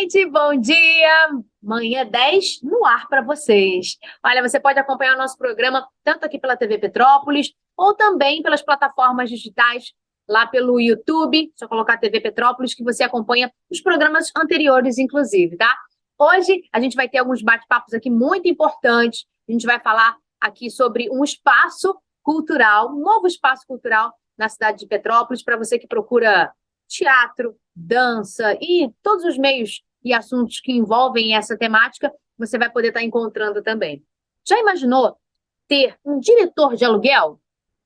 gente, bom dia! Manhã 10 no ar para vocês. Olha, você pode acompanhar o nosso programa tanto aqui pela TV Petrópolis ou também pelas plataformas digitais, lá pelo YouTube. Só colocar TV Petrópolis que você acompanha os programas anteriores, inclusive, tá? Hoje a gente vai ter alguns bate-papos aqui muito importantes. A gente vai falar aqui sobre um espaço cultural, um novo espaço cultural na cidade de Petrópolis, para você que procura teatro, dança e todos os meios e assuntos que envolvem essa temática, você vai poder estar encontrando também. Já imaginou ter um diretor de aluguel?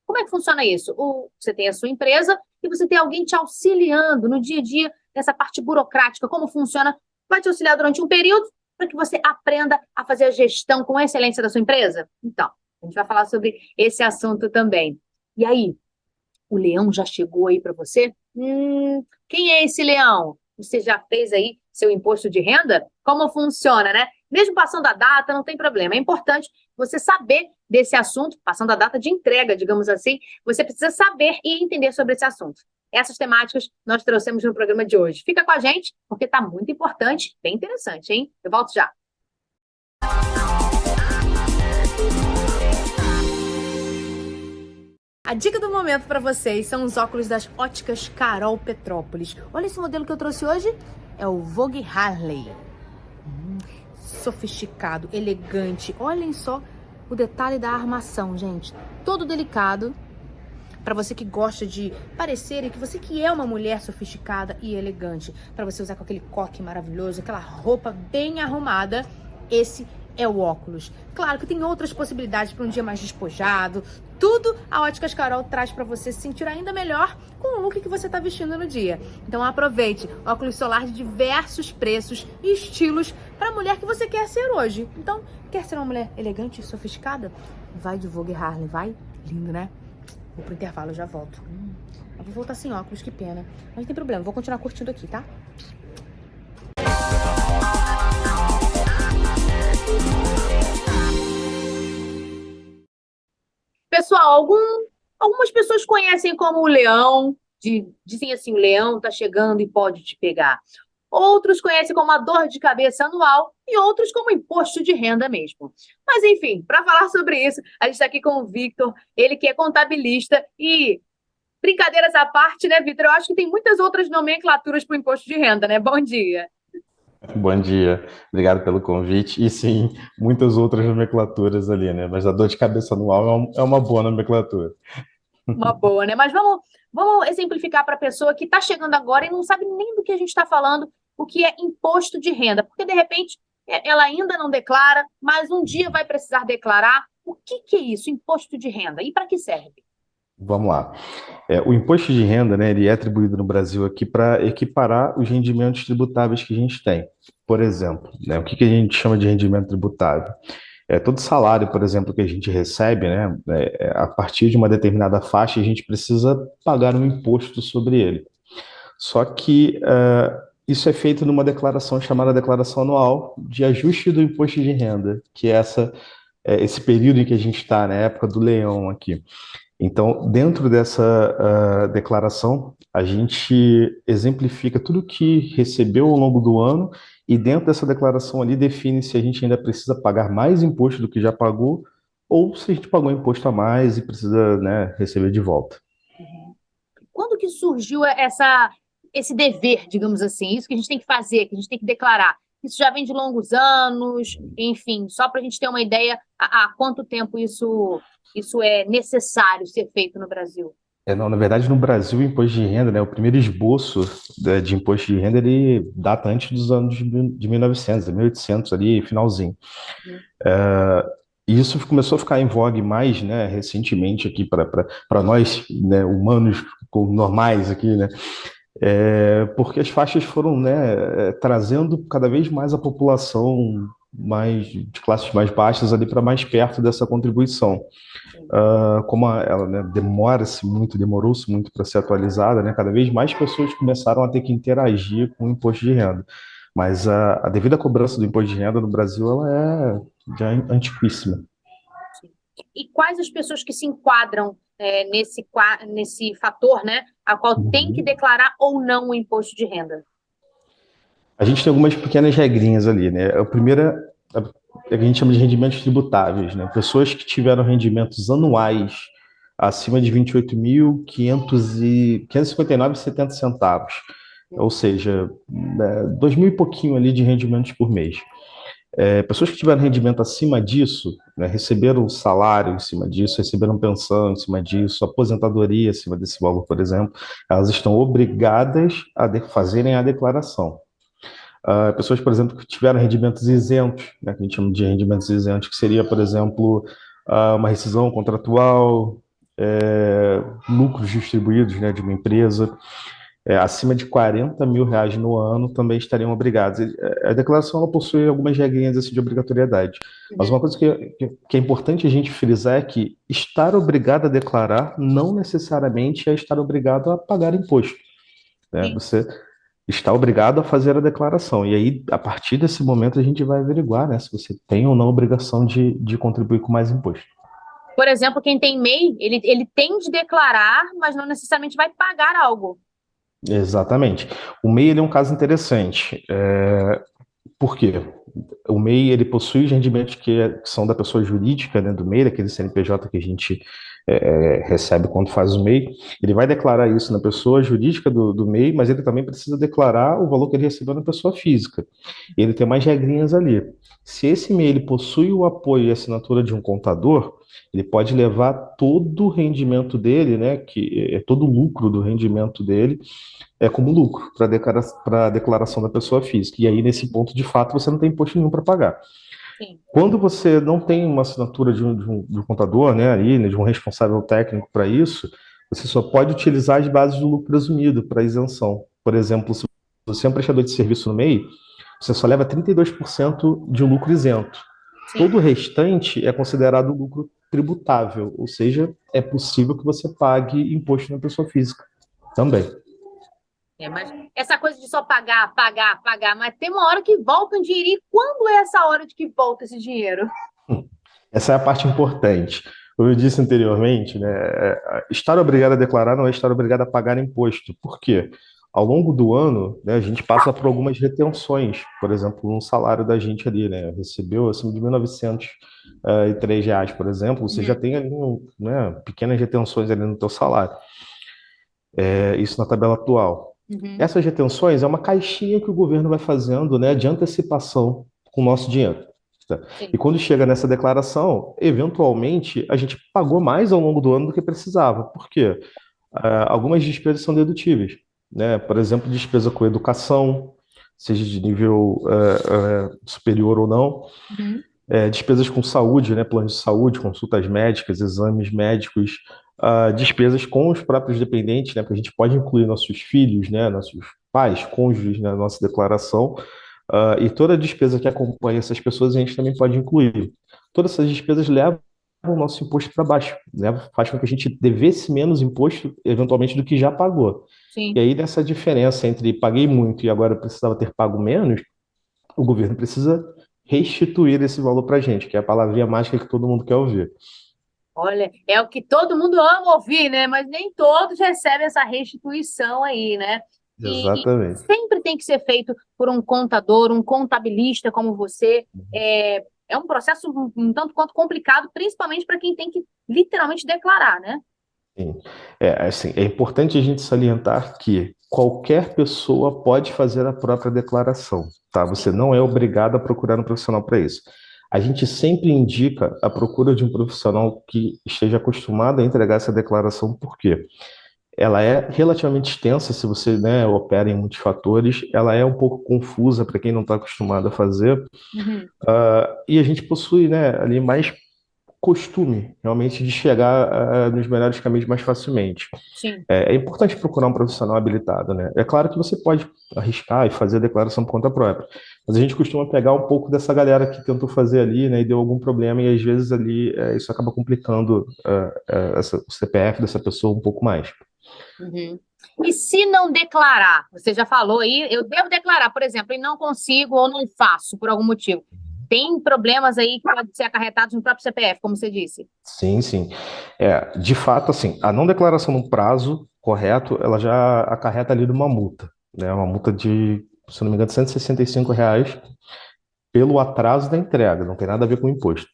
Como é que funciona isso? Você tem a sua empresa e você tem alguém te auxiliando no dia a dia, nessa parte burocrática, como funciona, vai te auxiliar durante um período para que você aprenda a fazer a gestão com excelência da sua empresa? Então, a gente vai falar sobre esse assunto também. E aí, o leão já chegou aí para você? Quem é esse leão? Você já fez aí seu imposto de renda? Como funciona, né? Mesmo passando a data, não tem problema. É importante você saber desse assunto, passando a data de entrega, digamos assim, você precisa saber e entender sobre esse assunto. Essas temáticas nós trouxemos no programa de hoje. Fica com a gente, porque está muito importante, bem interessante, hein? Eu volto já. A dica do momento para vocês são os óculos das óticas Carol Petrópolis. Olha esse modelo que eu trouxe hoje, é o Vogue Harley. Sofisticado, elegante. Olhem só o detalhe da armação, gente. Todo delicado. Para você que gosta de parecer e que você que é uma mulher sofisticada e elegante, para você usar com aquele coque maravilhoso, aquela roupa bem arrumada, esse é o óculos. Claro que tem outras possibilidades para um dia mais despojado. Tudo a Óticas Carol traz para você se sentir ainda melhor com o look que você está vestindo no dia. Então aproveite, óculos solar de diversos preços e estilos para a mulher que você quer ser hoje. Então, quer ser uma mulher elegante e sofisticada? Vai de Vogue Harley, vai? Lindo, né? Vou pro intervalo, já volto. Eu vou voltar sem óculos, que pena. Mas não tem problema, vou continuar curtindo aqui, tá? Pessoal, algumas pessoas conhecem como o leão, dizem assim, o leão tá chegando e pode te pegar. Outros conhecem como a dor de cabeça anual e outros como imposto de renda mesmo. Mas enfim, para falar sobre isso, a gente está aqui com o Victor, ele que é contabilista e brincadeiras à parte, né, Victor? Eu acho que tem muitas outras nomenclaturas para o imposto de renda, né? Bom dia. Bom dia, obrigado pelo convite. E sim, muitas outras nomenclaturas ali, né? Mas a dor de cabeça anual é uma boa nomenclatura. Uma boa, né? Mas vamos exemplificar para a pessoa que está chegando agora e não sabe nem do que a gente está falando, o que é imposto de renda. Porque, de repente, ela ainda não declara, mas um dia vai precisar declarar. O que é isso, imposto de renda? E para que serve? Vamos lá. O imposto de renda, né, ele é atribuído no Brasil aqui para equiparar os rendimentos tributáveis que a gente tem. Por exemplo, né, o que a gente chama de rendimento tributável? Todo salário, por exemplo, que a gente recebe, né, a partir de uma determinada faixa, a gente precisa pagar um imposto sobre ele. Só que isso é feito numa declaração chamada declaração anual de ajuste do imposto de renda, que é esse período em que a gente está, na época do leão aqui. Então, dentro dessa declaração, a gente exemplifica tudo que recebeu ao longo do ano e dentro dessa declaração ali define se a gente ainda precisa pagar mais imposto do que já pagou ou se a gente pagou imposto a mais e precisa, né, receber de volta. Quando que surgiu esse dever, digamos assim, isso que a gente tem que fazer, que a gente tem que declarar? Isso já vem de longos anos, enfim, só para a gente ter uma ideia há quanto tempo isso é necessário ser feito no Brasil. Não, na verdade, no Brasil, o imposto de renda, né, o primeiro esboço de imposto de renda, ele data antes dos anos de 1900, de 1800 ali, finalzinho. Uhum. E isso começou a ficar em vogue mais, né, recentemente aqui para nós, né, humanos normais aqui, né, porque as faixas foram, né, trazendo cada vez mais a população mais de classes mais baixas ali para mais perto dessa contribuição. Como ela, né, demorou-se muito para ser atualizada, né, cada vez mais pessoas começaram a ter que interagir com o imposto de renda. Mas a devida cobrança do imposto de renda no Brasil, ela é já antiquíssima. E quais as pessoas que se enquadram nesse fator, né, a qual tem que Uhum. declarar ou não o imposto de renda? A gente tem algumas pequenas regrinhas ali, né? A primeira é a que a gente chama de rendimentos tributáveis, né? Pessoas que tiveram rendimentos anuais acima de 28.559,70 centavos, ou seja, 2 mil e pouquinho ali de rendimentos por mês. Pessoas que tiveram rendimento acima disso, né, receberam salário em cima disso, receberam pensão em cima disso, aposentadoria em cima desse valor, por exemplo, elas estão obrigadas a fazerem a declaração. Pessoas, por exemplo, que tiveram rendimentos isentos, né, que a gente chama de rendimentos isentos, que seria, por exemplo, uma rescisão contratual, lucros distribuídos, né, de uma empresa, acima de R$ 40.000 no ano também estariam obrigados. A declaração ela possui algumas regrinhas assim, de obrigatoriedade, mas uma Uhum. coisa que é importante a gente frisar é que estar obrigado a declarar não necessariamente é estar obrigado a pagar imposto, né? Sim. Você está obrigado a fazer a declaração. E aí, a partir desse momento, a gente vai averiguar, né, se você tem ou não obrigação de contribuir com mais imposto. Por exemplo, quem tem MEI, ele tem de declarar, mas não necessariamente vai pagar algo. Exatamente. O MEI ele é um caso interessante. Por quê? O MEI ele possui os rendimentos que são da pessoa jurídica, né, do MEI, aquele CNPJ que a gente recebe quando faz o MEI. Ele vai declarar isso na pessoa jurídica do MEI, mas ele também precisa declarar o valor que ele recebeu na pessoa física. Ele tem mais regrinhas ali. Se esse MEI ele possui o apoio e assinatura de um contador, ele pode levar todo o rendimento dele, né, que é todo o lucro do rendimento dele, como lucro para a declaração da pessoa física. E aí, nesse ponto, de fato, você não tem imposto nenhum para pagar. Sim. Quando você não tem uma assinatura de um contador, né, ali, né, de um responsável técnico para isso, você só pode utilizar as bases do lucro presumido para isenção. Por exemplo, se você é um prestador de serviço no MEI, você só leva 32% de lucro isento. Todo Sim. o restante é considerado lucro tributável, ou seja, é possível que você pague imposto na pessoa física também. Mas essa coisa de só pagar, pagar, pagar, mas tem uma hora que volta um dinheiro. E quando é essa hora de que volta esse dinheiro? Essa é a parte importante. Como eu disse anteriormente, né, estar obrigado a declarar não é estar obrigado a pagar imposto. Por quê? Ao longo do ano, né, a gente passa por algumas retenções. Por exemplo, um salário da gente ali, né, recebeu acima de R$ 1.903, por exemplo, você já Uhum. tem ali né, pequenas retenções ali no teu salário. Isso na tabela atual. Uhum. Essas retenções é uma caixinha que o governo vai fazendo, né, de antecipação com o nosso dinheiro. Tá? E Sim. quando chega nessa declaração, eventualmente a gente pagou mais ao longo do ano do que precisava. Por quê? Algumas despesas são dedutíveis, né? Por exemplo, despesa com educação, seja de nível superior ou não, Uhum. despesas com saúde, né? Planos de saúde, consultas médicas, exames médicos, despesas com os próprios dependentes, né? Porque a gente pode incluir nossos filhos, né? Nossos pais, cônjuges na nossa declaração, e toda a despesa que acompanha essas pessoas a gente também pode incluir. Todas essas despesas levam o nosso imposto para baixo, né? Faz com que a gente devesse menos imposto, eventualmente, do que já pagou. E Sim. aí, nessa diferença entre paguei muito e agora precisava ter pago menos, o governo precisa restituir esse valor para a gente, que é a palavrinha mágica que todo mundo quer ouvir. Olha, é o que todo mundo ama ouvir, né? Mas nem todos recebem essa restituição aí, né? E Exatamente. sempre tem que ser feito por um contador, um contabilista como você. É um processo um tanto quanto complicado, principalmente para quem tem que literalmente declarar, né? Sim. Assim, é importante a gente salientar que qualquer pessoa pode fazer a própria declaração, tá? Você Sim. não é obrigado a procurar um profissional para isso. A gente sempre indica a procura de um profissional que esteja acostumado a entregar essa declaração, por quê? Ela é relativamente extensa, se você, né, opera em muitos fatores, ela é um pouco confusa para quem não está acostumado a fazer, Uhum. e a gente possui, né, ali mais costume, realmente, de chegar nos melhores caminhos mais facilmente. Sim. É importante procurar um profissional habilitado, né? É claro que você pode arriscar e fazer a declaração por conta própria, mas a gente costuma pegar um pouco dessa galera que tentou fazer ali, né, e deu algum problema, e às vezes ali isso acaba complicando o CPF dessa pessoa um pouco mais. Uhum. E se não declarar? Você já falou aí, eu devo declarar, por exemplo, e não consigo ou não faço por algum motivo. Tem problemas aí que podem ser acarretados no próprio CPF, como você disse. Sim, sim. De fato, assim, a não declaração no prazo correto, ela já acarreta ali de uma multa, né? Uma multa de se não me engano, R$ 165 pelo atraso da entrega, não tem nada a ver com o imposto.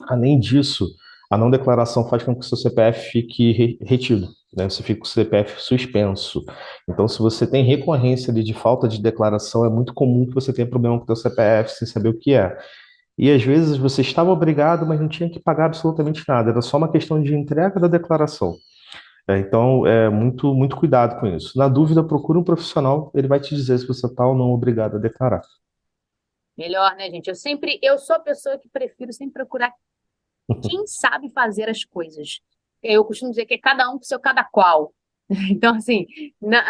Além disso, a não declaração faz com que o seu CPF fique retido, né? Você fica com o CPF suspenso. Então, se você tem recorrência ali de falta de declaração, é muito comum que você tenha problema com o seu CPF sem saber o que é. E às vezes você estava obrigado, mas não tinha que pagar absolutamente nada, era só uma questão de entrega da declaração. Então, muito, muito cuidado com isso. Na dúvida, procure um profissional, ele vai te dizer se você está ou não obrigado a declarar. Melhor, né, gente? Eu sou a pessoa que prefiro sempre procurar quem sabe fazer as coisas. Eu costumo dizer que é cada um com seu cada qual. Então, assim,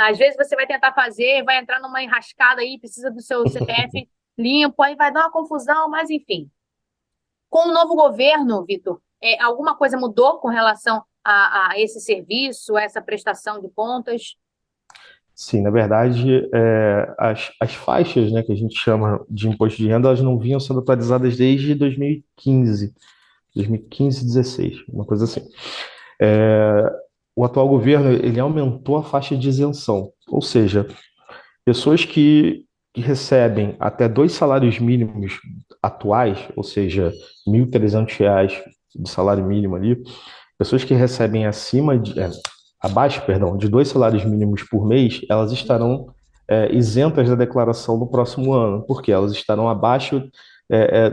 às vezes você vai tentar fazer, vai entrar numa enrascada aí, precisa do seu CPF limpo, aí vai dar uma confusão, mas enfim. Com o novo governo, Vitor, alguma coisa mudou com relação a esse serviço, a essa prestação de contas? Sim, na verdade, as faixas, né, que a gente chama de imposto de renda, elas não vinham sendo atualizadas desde 2015, 16, uma coisa assim. É, o atual governo, ele aumentou a faixa de isenção, ou seja, pessoas que recebem até dois salários mínimos atuais, ou seja, R$ 1.300 de salário mínimo ali, pessoas que recebem abaixo, perdão, de dois salários mínimos por mês, elas estarão isentas da declaração no próximo ano, porque elas estarão abaixo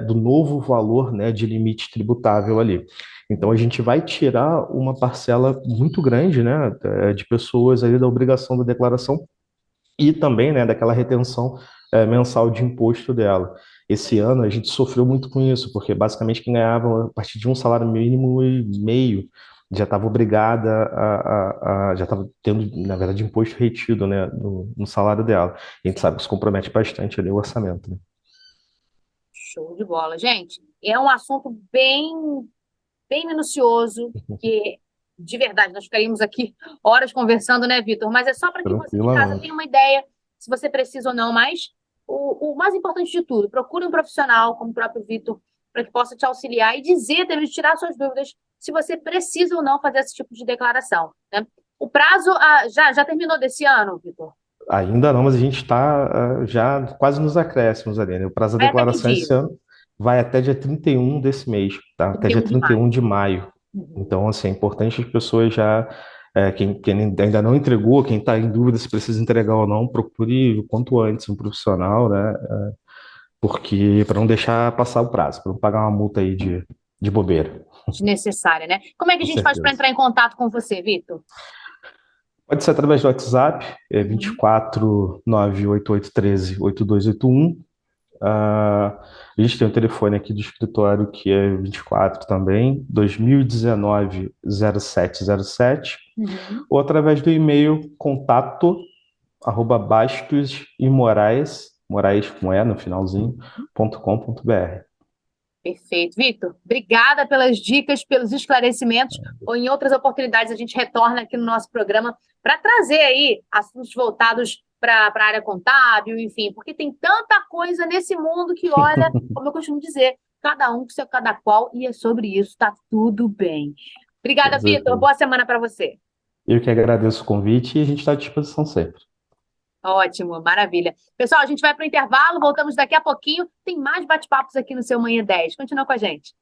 do novo valor, né, de limite tributável ali. Então a gente vai tirar uma parcela muito grande, né, de pessoas ali da obrigação da declaração e também, né, daquela retenção mensal de imposto dela. Esse ano a gente sofreu muito com isso, porque basicamente quem ganhava a partir de um salário mínimo e meio já estava obrigada já estava tendo, na verdade, imposto retido, né, no salário dela. A gente sabe que isso compromete bastante ali o orçamento, né? Show de bola. Gente, é um assunto bem minucioso, que de verdade nós ficaríamos aqui horas conversando, né, Vitor? Mas é só para que você de casa Tranquilamente. tenha uma ideia se você precisa ou não. Mas o mais importante de tudo, procure um profissional, como o próprio Vitor, para que possa te auxiliar e dizer, também tirar suas dúvidas, se você precisa ou não fazer esse tipo de declaração, né? O prazo já terminou desse ano, Vitor? Ainda não, mas a gente está já quase nos acréscimos ali, né? O prazo da Vai até que declaração dia? esse ano vai até dia 31 desse mês, tá? Até dia 31 de 31 maio. de maio. Uhum. Então, assim, é importante as pessoas já, quem ainda não entregou, quem está em dúvida se precisa entregar ou não, procure o quanto antes um profissional, né? Porque para não deixar passar o prazo, para não pagar uma multa aí de bobeira, Desnecessária, né? Como é que a com gente faz para certeza. entrar em contato com você, Vitor? Pode ser através do WhatsApp, Uhum. 24 98813 8281. A gente tem o telefone aqui do escritório que é 24 também, 2019-0707, Uhum. ou através do e-mail contato arroba Bastos e Moraes com E no finalzinho, .com.br. Perfeito. Vitor, obrigada pelas dicas, pelos esclarecimentos. Ou em outras oportunidades a gente retorna aqui no nosso programa para trazer aí assuntos voltados para a área contábil, enfim, porque tem tanta coisa nesse mundo que, olha, como eu costumo dizer, cada um com seu cada qual, e é sobre isso, tá tudo bem. Com Obrigada, Vitor. certeza. Boa semana para você. Eu que agradeço o convite e a gente está à disposição sempre. Ótimo, maravilha. Pessoal, a gente vai para o intervalo, voltamos daqui a pouquinho. Tem mais bate-papos aqui no seu Manhã 10. Continua com a gente.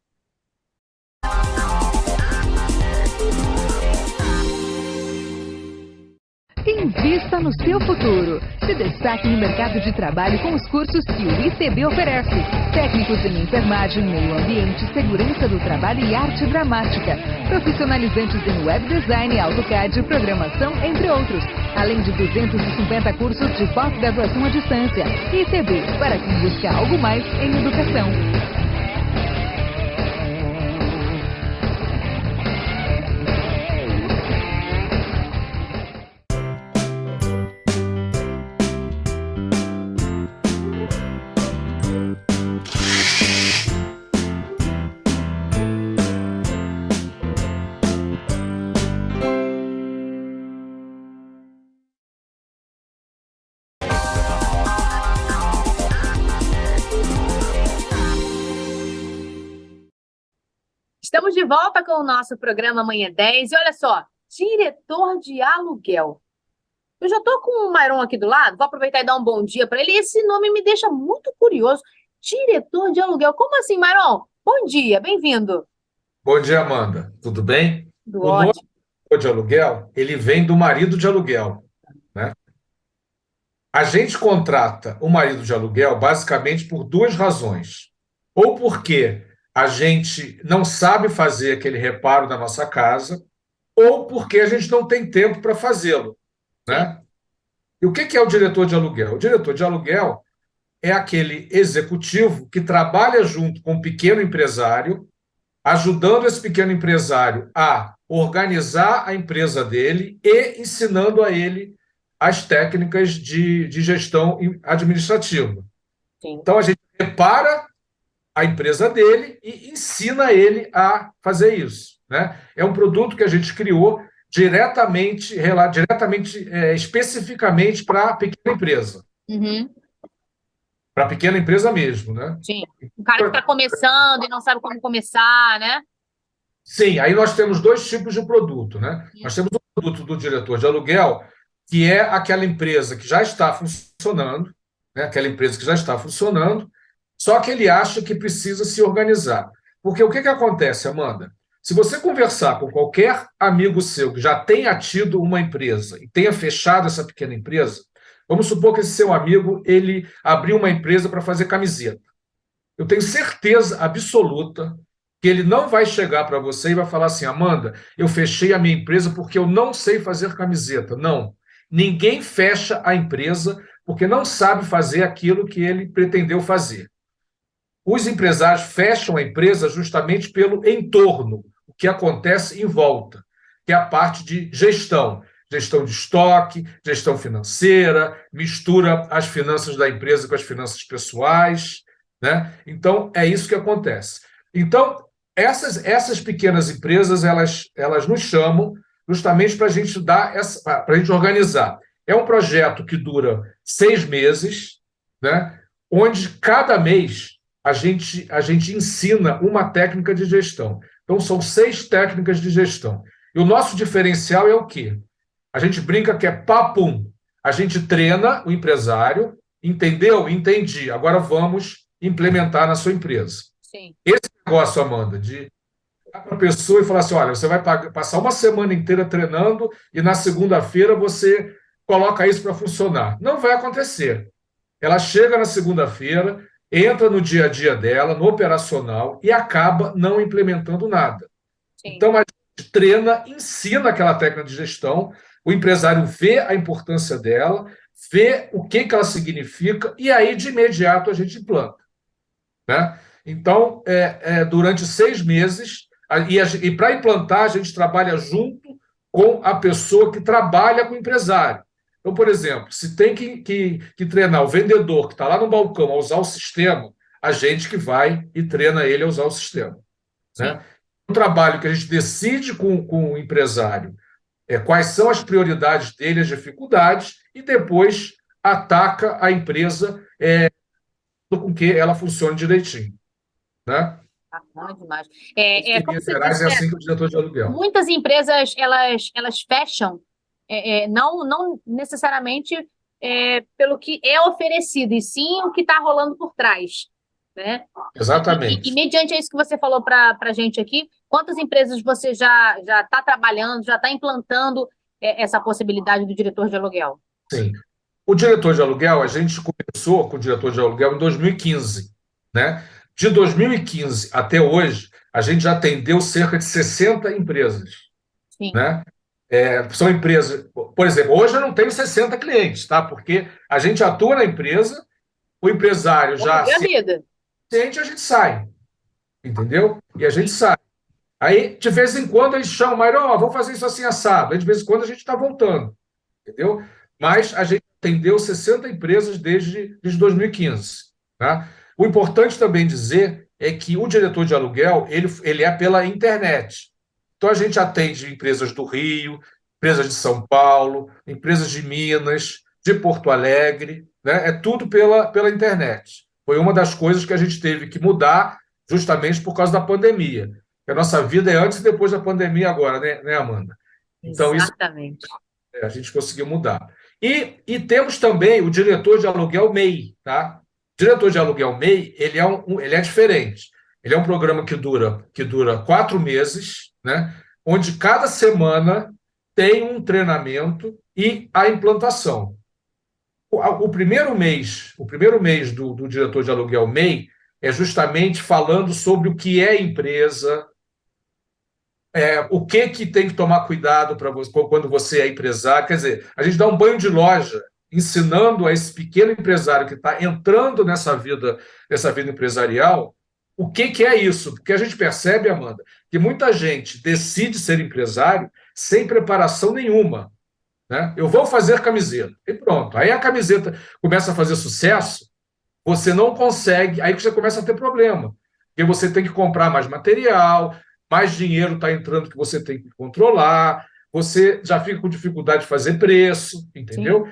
Invista no seu futuro. Se destaque no mercado de trabalho com os cursos que o ICB oferece. Técnicos em enfermagem, meio ambiente, segurança do trabalho e arte dramática. Profissionalizantes em web design, AutoCAD, programação, entre outros. Além de 250 cursos de pós-graduação à distância. ICB, para quem busca algo mais em educação. Estamos de volta com o nosso programa Manhã 10. E olha só, diretor de aluguel. Eu já estou com o Myron aqui do lado, vou aproveitar e dar um bom dia para ele. Esse nome me deixa muito curioso. Diretor de aluguel. Como assim, Myron? Bom dia, bem-vindo. Bom dia, Amanda. Tudo bem? Do O nome ótimo. de aluguel, ele vem do marido de aluguel, né? A gente contrata o marido de aluguel basicamente por duas razões. Ou porque a gente não sabe fazer aquele reparo na nossa casa, ou porque a gente não tem tempo para fazê-lo, Sim. né? E o que é o diretor de aluguel? O diretor de aluguel é aquele executivo que trabalha junto com o pequeno empresário, ajudando esse pequeno empresário a organizar a empresa dele e ensinando a ele as técnicas de gestão administrativa. Sim. Então, a gente prepara a empresa dele e ensina ele a fazer isso, né? É um produto que a gente criou especificamente para a pequena empresa, Uhum. para a pequena empresa mesmo, né? Sim. O cara que está começando e não sabe como começar, né? Sim, aí nós temos dois tipos de produto, né? Nós temos o produto do diretor de aluguel, que é aquela empresa que já está funcionando, né? Aquela empresa que já está funcionando, só que ele acha que precisa se organizar. Porque o que acontece, Amanda? Se você conversar com qualquer amigo seu que já tenha tido uma empresa e tenha fechado essa pequena empresa, vamos supor que esse seu amigo ele abriu uma empresa para fazer camiseta. Eu tenho certeza absoluta que ele não vai chegar para você e vai falar assim: Amanda, eu fechei a minha empresa porque eu não sei fazer camiseta. Não. Ninguém fecha a empresa porque não sabe fazer aquilo que ele pretendeu fazer. Os empresários fecham a empresa justamente pelo entorno, o que acontece em volta, que é a parte de gestão. Gestão de estoque, gestão financeira, mistura as finanças da empresa com as finanças pessoais, né? Então, é isso que acontece. Então, essas pequenas empresas, elas nos chamam justamente para a gente para a gente organizar. É um projeto que dura 6 meses, né? Onde cada mês a gente ensina uma técnica de gestão. Então, são 6 técnicas de gestão. E o nosso diferencial é o quê? A gente brinca que é papum. A gente treina o empresário, entendeu? Entendi. Agora vamos implementar na sua empresa. Sim. Esse negócio, Amanda, de chegar para a pessoa e falar assim: olha, você vai passar uma semana inteira treinando e na segunda-feira você coloca isso para funcionar. Não vai acontecer. Ela chega na segunda-feira, entra no dia a dia dela, no operacional, e acaba não implementando nada. Sim. Então, a gente treina, ensina aquela técnica de gestão, o empresário vê a importância dela, vê o que ela significa, e aí, de imediato, a gente implanta, né? Então, durante 6 meses, e para implantar, a gente trabalha junto com a pessoa que trabalha com o empresário. Então, por exemplo, se tem que treinar o vendedor que está lá no balcão a usar o sistema, a gente que vai e treina ele a usar o sistema, Sim. né? Um trabalho que a gente decide com o empresário quais são as prioridades dele, as dificuldades, e depois ataca a empresa com que ela funcione direitinho, né? Tá bom demais. Em Como linhas você gerais, disse, é né? assim que o diretor de aluguel. Muitas empresas elas fecham, não necessariamente pelo que é oferecido, e sim o que está rolando por trás, né? E Exatamente. mediante isso que você falou para a gente aqui, quantas empresas você já está trabalhando, já está implantando essa possibilidade do diretor de aluguel? Sim. O diretor de aluguel, a gente começou com o diretor de aluguel em 2015, né? De 2015 até hoje, a gente já atendeu cerca de 60 empresas, Sim. né? São empresas, por exemplo, hoje eu não tenho 60 clientes, tá? Porque a gente atua na empresa, o empresário Vamos já ver a se vida. sente, a gente sai, entendeu? E a gente sai. Aí, de vez em quando, eles chamam, mas, ó, vamos fazer isso assim assado. Aí, de vez em quando, a gente está voltando, entendeu? Mas a gente atendeu 60 empresas desde 2015, tá? O importante também dizer é que o diretor de aluguel, ele é pela internet. Então, a gente atende empresas do Rio, empresas de São Paulo, empresas de Minas, de Porto Alegre, né? É tudo pela internet. Foi uma das coisas que a gente teve que mudar justamente por causa da pandemia. A nossa vida é antes e depois da pandemia agora, né, Amanda? Então, isso Exatamente. a gente conseguiu mudar. E temos também o diretor de aluguel MEI, tá? O diretor de aluguel MEI, ele é diferente. Ele é um programa que dura 4 meses, né? Onde cada semana tem um treinamento e a implantação. O primeiro mês do diretor de aluguel MEI é justamente falando sobre o que é empresa, o que tem que tomar cuidado para você, quando você é empresário. Quer dizer, a gente dá um banho de loja ensinando a esse pequeno empresário que está entrando nessa vida empresarial, o que é isso. Porque a gente percebe, Amanda, que muita gente decide ser empresário sem preparação nenhuma, né? Eu vou fazer camiseta, e pronto. Aí a camiseta começa a fazer sucesso, você não consegue, aí que você começa a ter problema, porque você tem que comprar mais material, mais dinheiro está entrando que você tem que controlar, você já fica com dificuldade de fazer preço, Sim. entendeu?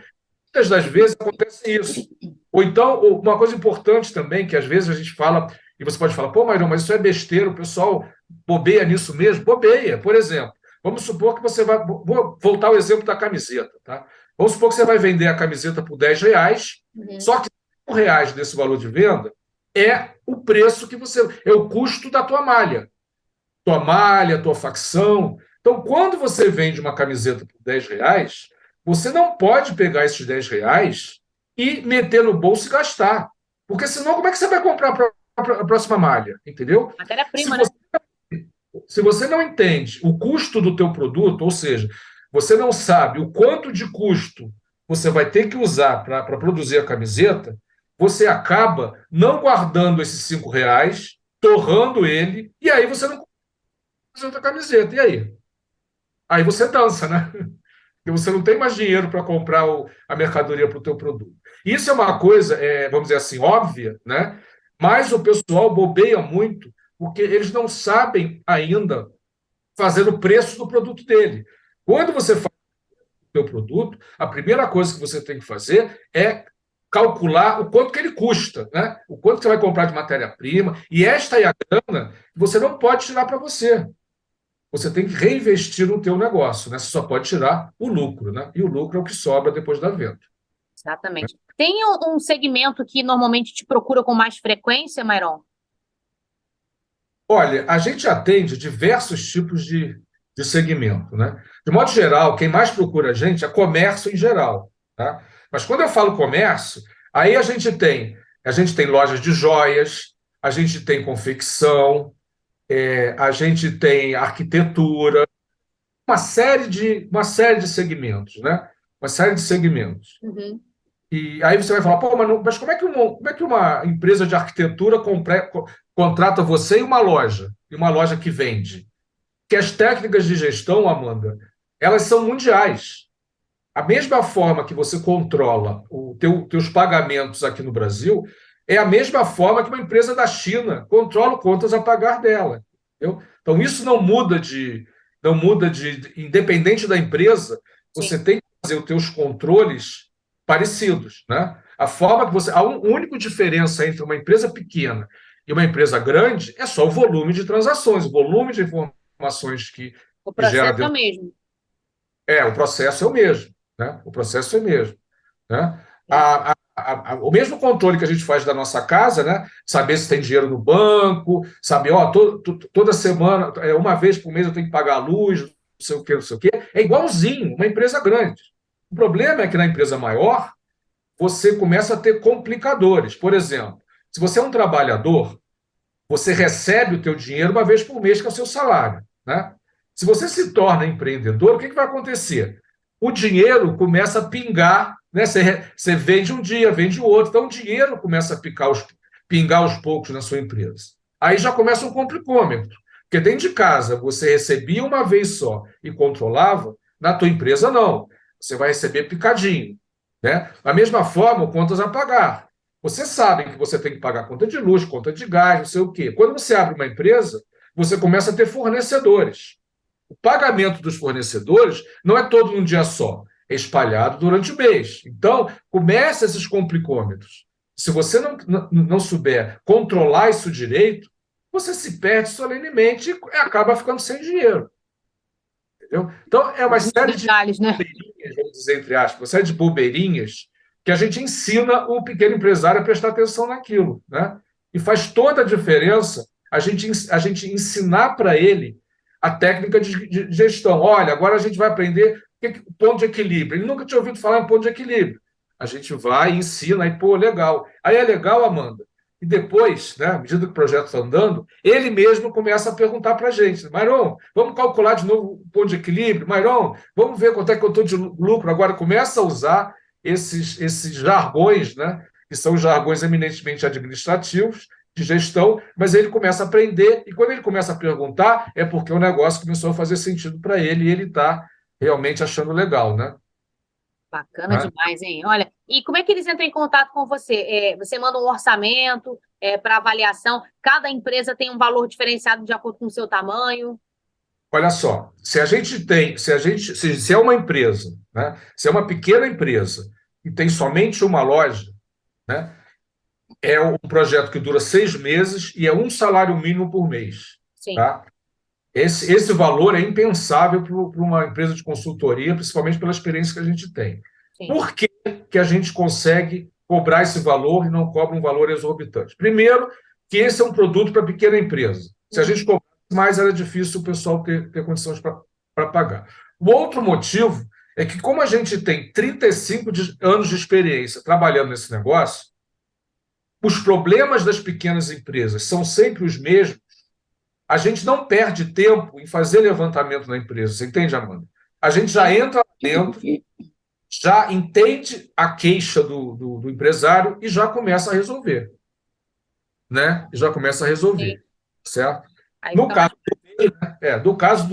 Muitas das vezes acontece isso. Ou então, uma coisa importante também, que às vezes a gente fala, e você pode falar, pô, Mairão, mas isso é besteira, o pessoal bobeia nisso mesmo. Bobeia, por exemplo. Vamos supor que você vai. Vou voltar ao exemplo da camiseta, tá? Vamos supor que você vai vender a camiseta por R$ 10, Uhum. só que R$ 5 desse valor de venda é o preço que você. É o custo da tua malha. Tua malha, tua facção. Então, quando você vende uma camiseta por R$ 10, você não pode pegar esses R$ 10 e meter no bolso e gastar. Porque senão, como é que você vai comprar a próxima malha? Entendeu? Se Matéria-prima, né? você, se você não entende o custo do teu produto, ou seja, você não sabe o quanto de custo você vai ter que usar para produzir a camiseta, você acaba não guardando esses R$ 5, torrando ele, e aí você não fazer outra camiseta. E aí? Aí você dança, né? Porque você não tem mais dinheiro para comprar a mercadoria para o teu produto. Isso é uma coisa, vamos dizer assim, óbvia, né? Mas o pessoal bobeia muito porque eles não sabem ainda fazer o preço do produto dele. Quando você faz o teu produto, a primeira coisa que você tem que fazer é calcular o quanto que ele custa, né? O quanto que você vai comprar de matéria-prima, e esta é a grana que você não pode tirar para você. Você tem que reinvestir no teu negócio, né? Você só pode tirar o lucro, né? E o lucro é o que sobra depois da venda. Exatamente. Tem um segmento que normalmente te procura com mais frequência, Mairon? Olha, a gente atende diversos tipos de segmento, né? De modo geral, quem mais procura a gente é comércio em geral, tá? Mas quando eu falo comércio, aí a gente tem lojas de joias, a gente tem confecção, a gente tem arquitetura, uma série de segmentos, né? Uma série de segmentos. Uhum. E aí você vai falar, pô, mas como é que uma empresa de arquitetura contrata você e uma loja que vende? Que as técnicas de gestão, Amanda, elas são mundiais. A mesma forma que você controla os teus pagamentos aqui no Brasil, é a mesma forma que uma empresa da China controla contas a pagar dela. Entendeu? Então, isso não muda de independente da empresa, Sim. você tem que fazer os teus controles parecidos, né? A única diferença entre uma empresa pequena e uma empresa grande é só o volume de transações, o volume de informações O que gera processo é o dentro. mesmo. O processo é o mesmo, né? O processo é o mesmo, né? É. O mesmo controle que a gente faz da nossa casa, né? Saber se tem dinheiro no banco, saber, ó, toda semana, uma vez por mês eu tenho que pagar a luz, não sei o quê, não sei o quê. É igualzinho uma empresa grande. O problema é que na empresa maior, você começa a ter complicadores. Por exemplo, se você é um trabalhador, você recebe o teu dinheiro uma vez por mês, que é o seu salário, né? Se você se torna empreendedor, o que vai acontecer? O dinheiro começa a pingar, né? Você vende um dia, vende o outro, então o dinheiro começa a pingar aos poucos na sua empresa. Aí já começa um complicômetro, porque dentro de casa você recebia uma vez só e controlava, na tua empresa não. Você vai receber picadinho, né? Da mesma forma, contas a pagar. Você sabe que você tem que pagar conta de luz, conta de gás, não sei o quê. Quando você abre uma empresa, você começa a ter fornecedores. O pagamento dos fornecedores não é todo num dia só, é espalhado durante o mês. Então, começa esses complicômetros. Se você não souber controlar isso direito, você se perde solenemente e acaba ficando sem dinheiro. Entendeu? Então, é uma Muitos série de detalhes, né? bobeirinhas, vou dizer entre aspas, uma série de bobeirinhas que a gente ensina o pequeno empresário a prestar atenção naquilo, né? E faz toda a diferença a gente ensinar para ele a técnica de gestão. Olha, agora a gente vai aprender o ponto de equilíbrio. Ele nunca tinha ouvido falar em ponto de equilíbrio. A gente vai, ensina, e pô, legal. Aí é legal, Amanda. E depois, né, à medida que o projeto está andando, ele mesmo começa a perguntar para a gente: Myron, vamos calcular de novo o ponto de equilíbrio? Myron, vamos ver quanto é que eu estou de lucro. Agora começa a usar esses jargões, né, que são jargões eminentemente administrativos, de gestão, mas ele começa a aprender, e quando ele começa a perguntar, é porque o negócio começou a fazer sentido para ele, e ele está realmente achando legal, né? Bacana demais, hein? Olha, e como é que eles entram em contato com você? Você manda um orçamento para avaliação? Cada empresa tem um valor diferenciado de acordo com o seu tamanho? Olha só, se é uma empresa, né? Se é uma pequena empresa e tem somente uma loja, né? É um projeto que dura 6 meses e é um salário mínimo por mês. Sim. Tá? Esse valor é impensável para uma empresa de consultoria, principalmente pela experiência que a gente tem. Sim. Por que a gente consegue cobrar esse valor e não cobra um valor exorbitante? Primeiro, que esse é um produto para pequena empresa. Se a gente cobrasse mais, era difícil o pessoal ter condições para pagar. O outro motivo é que, como a gente tem 35 anos de experiência trabalhando nesse negócio, os problemas das pequenas empresas são sempre os mesmos. A gente não perde tempo em fazer levantamento na empresa, você entende, Amanda? A gente já entra lá dentro, já entende a queixa do empresário e já começa a resolver. Né? E já começa a resolver, certo? No caso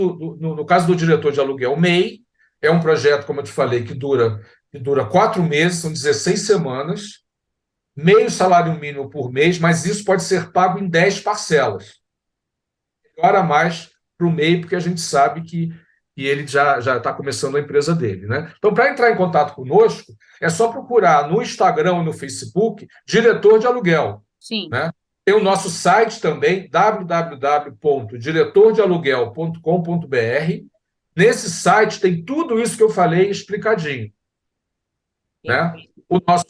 do diretor de aluguel, o MEI é um projeto, como eu te falei, que dura 4 meses, são 16 semanas, meio salário mínimo por mês, mas isso pode ser pago em 10 parcelas. Melhora mais para o MEI, porque a gente sabe que ele já está começando a empresa dele. Né? Então, para entrar em contato conosco, é só procurar no Instagram e no Facebook diretor de aluguel. Sim. Né? Tem o nosso site também, www.diretordealuguel.com.br. Nesse site tem tudo isso que eu falei explicadinho. Né?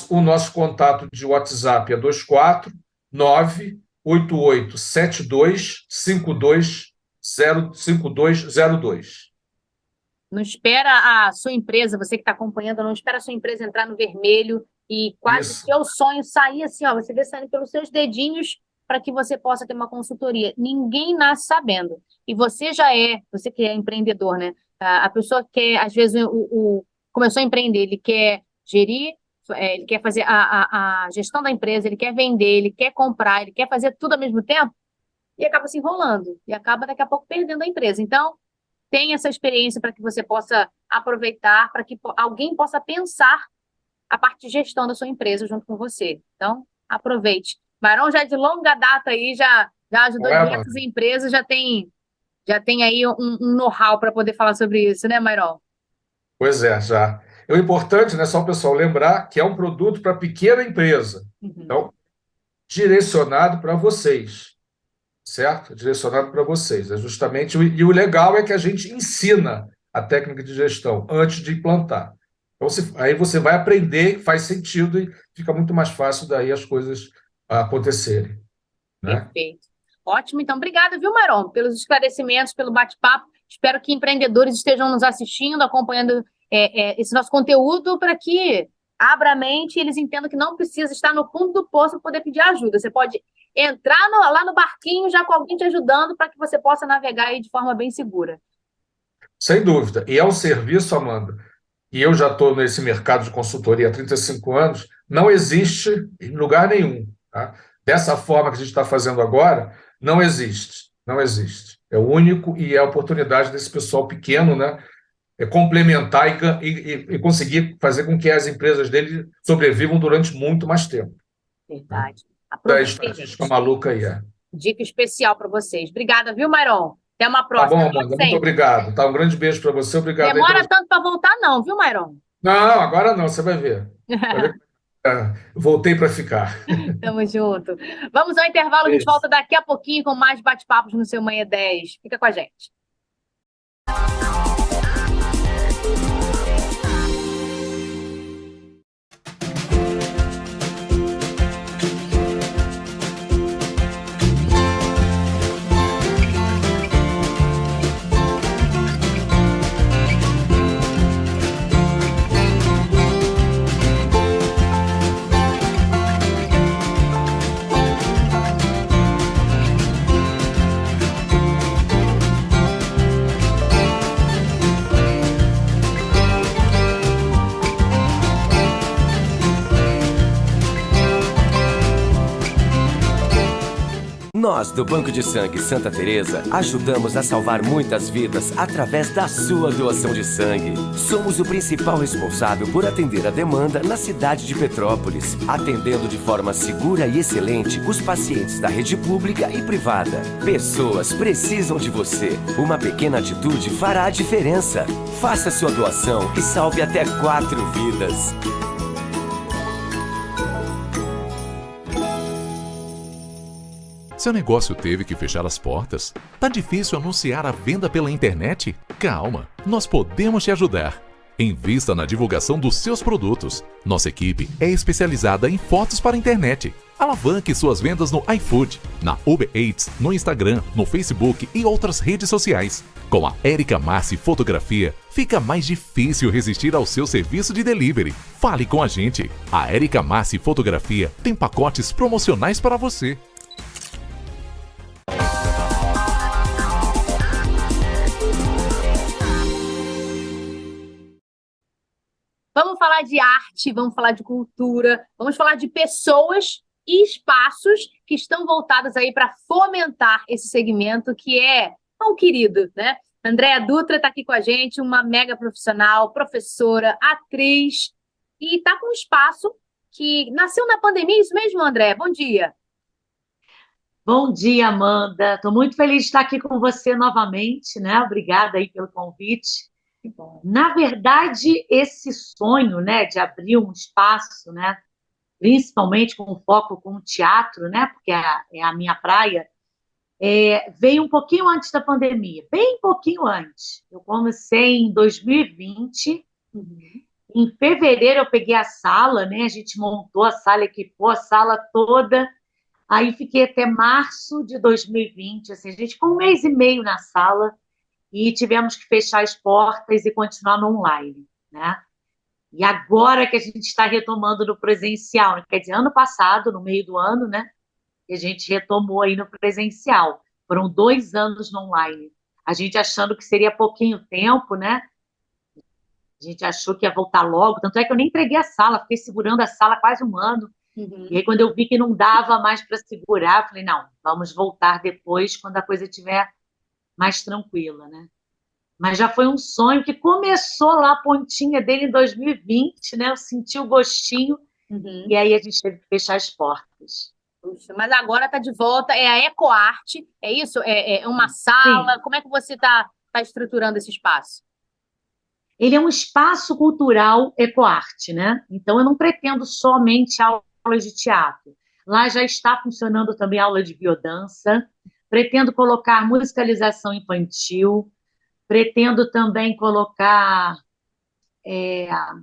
O nosso contato de WhatsApp é 24988725202. Não espera a sua empresa, você que está acompanhando, não espera a sua empresa entrar no vermelho e quase Isso. seu sonho sair assim, ó, você vê saindo pelos seus dedinhos para que você possa ter uma consultoria. Ninguém nasce sabendo. E você que é empreendedor, né? A pessoa quer, às vezes, começou a empreender, ele quer gerir, ele quer fazer a gestão da empresa, ele quer vender, ele quer comprar, ele quer fazer tudo ao mesmo tempo e acaba se enrolando e acaba daqui a pouco perdendo a empresa. Então, tenha essa experiência para que você possa aproveitar, para que alguém possa pensar a parte de gestão da sua empresa junto com você. Então, aproveite. Myron já é de longa data aí, já ajudou diversas empresas, já tem aí um know-how para poder falar sobre isso, né, Myron? Pois é, já. O importante, né, só o pessoal lembrar que é um produto para pequena empresa. Então, direcionado para vocês. Certo? Direcionado para vocês. É justamente, e o legal é que a gente ensina a técnica de gestão antes de implantar. Então, aí você vai aprender, faz sentido e fica muito mais fácil daí as coisas acontecerem. Né? Perfeito. Ótimo, então, obrigada, viu, Myron, pelos esclarecimentos, pelo bate-papo. Espero que empreendedores estejam nos assistindo, acompanhando esse nosso conteúdo para que abra a mente e eles entendam que não precisa estar no fundo do poço para poder pedir ajuda. Você pode entrar lá no barquinho já com alguém te ajudando para que você possa navegar aí de forma bem segura. Sem dúvida. E é um serviço, Amanda, e eu já estou nesse mercado de consultoria há 35 anos, não existe em lugar nenhum. Tá? Dessa forma que a gente está fazendo agora, não existe. Não existe. É o único e é a oportunidade desse pessoal pequeno, né, complementar e conseguir fazer com que as empresas dele sobrevivam durante muito mais tempo. Verdade. A estatística maluca aí. Dica especial para vocês. Obrigada, viu, Myron? Até uma próxima. Tá bom, Amanda, muito obrigado. Tá, um grande beijo para você. Obrigado. Demora tanto para voltar, não, viu, Myron? Não, agora não, você vai ver. Voltei para ficar. Tamo junto. Vamos ao intervalo, a gente volta daqui a pouquinho com mais bate-papos no Seu Manhã 10. Fica com a gente. Nós, do Banco de Sangue Santa Teresa, ajudamos a salvar muitas vidas através da sua doação de sangue. Somos o principal responsável por atender a demanda na cidade de Petrópolis, atendendo de forma segura e excelente os pacientes da rede pública e privada. Pessoas precisam de você. Uma pequena atitude fará a diferença. Faça sua doação e salve até 4 vidas. Seu negócio teve que fechar as portas? Tá difícil anunciar a venda pela internet? Calma, nós podemos te ajudar. Invista na divulgação dos seus produtos. Nossa equipe é especializada em fotos para a internet. Alavanque suas vendas no iFood, na Uber Eats, no Instagram, no Facebook e outras redes sociais. Com a Érica Massi Fotografia, fica mais difícil resistir ao seu serviço de delivery. Fale com a gente. A Érica Massi Fotografia tem pacotes promocionais para você. Vamos falar de arte, vamos falar de cultura, vamos falar de pessoas e espaços que estão voltados aí para fomentar esse segmento que é tão querido, né? Andréa Dutra está aqui com a gente, uma mega profissional, professora, atriz, e está com um espaço que nasceu na pandemia, isso mesmo, Andréa? Bom dia. Bom dia, Amanda. Estou muito feliz de estar aqui com você novamente, né? Obrigada aí pelo convite. Que bom. Na verdade, esse sonho, né, de abrir um espaço, né, principalmente com foco com o teatro, né, porque é a minha praia, veio um pouquinho antes da pandemia, bem pouquinho antes. Eu comecei em 2020, em fevereiro eu peguei a sala, né, a gente montou a sala, equipou a sala toda, aí fiquei até março de 2020, assim, a gente ficou 1 mês e meio na sala, e tivemos que fechar as portas e continuar no online, né? E agora que a gente está retomando no presencial, né? Quer dizer, ano passado, no meio do ano, né? Que a gente retomou aí no presencial. Foram 2 anos no online. A gente achando que seria pouquinho tempo, né? A gente achou que ia voltar logo, tanto é que eu nem entreguei a sala, fiquei segurando a sala quase 1 ano. E aí, quando eu vi que não dava mais para segurar, eu falei, não, vamos voltar depois, quando a coisa estiver mais tranquila, né? Mas já foi um sonho que começou lá a pontinha dele em 2020, né? Eu senti o gostinho e aí a gente teve que fechar as portas. Puxa, mas agora está de volta, é a Ecoarte, é isso? É uma sala? Sim. Como é que você está estruturando esse espaço? Ele é um espaço cultural ecoarte, né? Então eu não pretendo somente aulas de teatro. Lá já está funcionando também aula de biodança. Pretendo colocar musicalização infantil, pretendo também colocar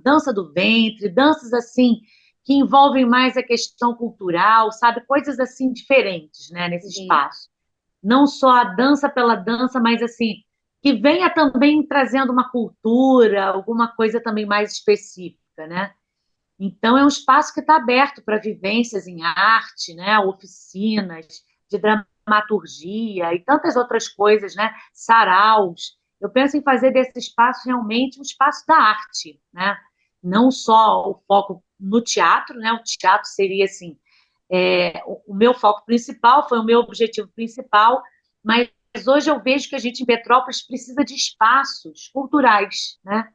dança do ventre, danças assim que envolvem mais a questão cultural, sabe? Coisas assim diferentes, né, nesse espaço. Não só a dança pela dança, mas assim, que venha também trazendo uma cultura, alguma coisa também mais específica, né? Então, é um espaço que está aberto para vivências em arte, né? Oficinas de dramaturgia e tantas outras coisas, né? Saraus. Eu penso em fazer desse espaço realmente um espaço da arte, né? Não só o foco no teatro, né? O teatro seria, assim, o meu foco principal, foi o meu objetivo principal, mas hoje eu vejo que a gente em Petrópolis precisa de espaços culturais, né?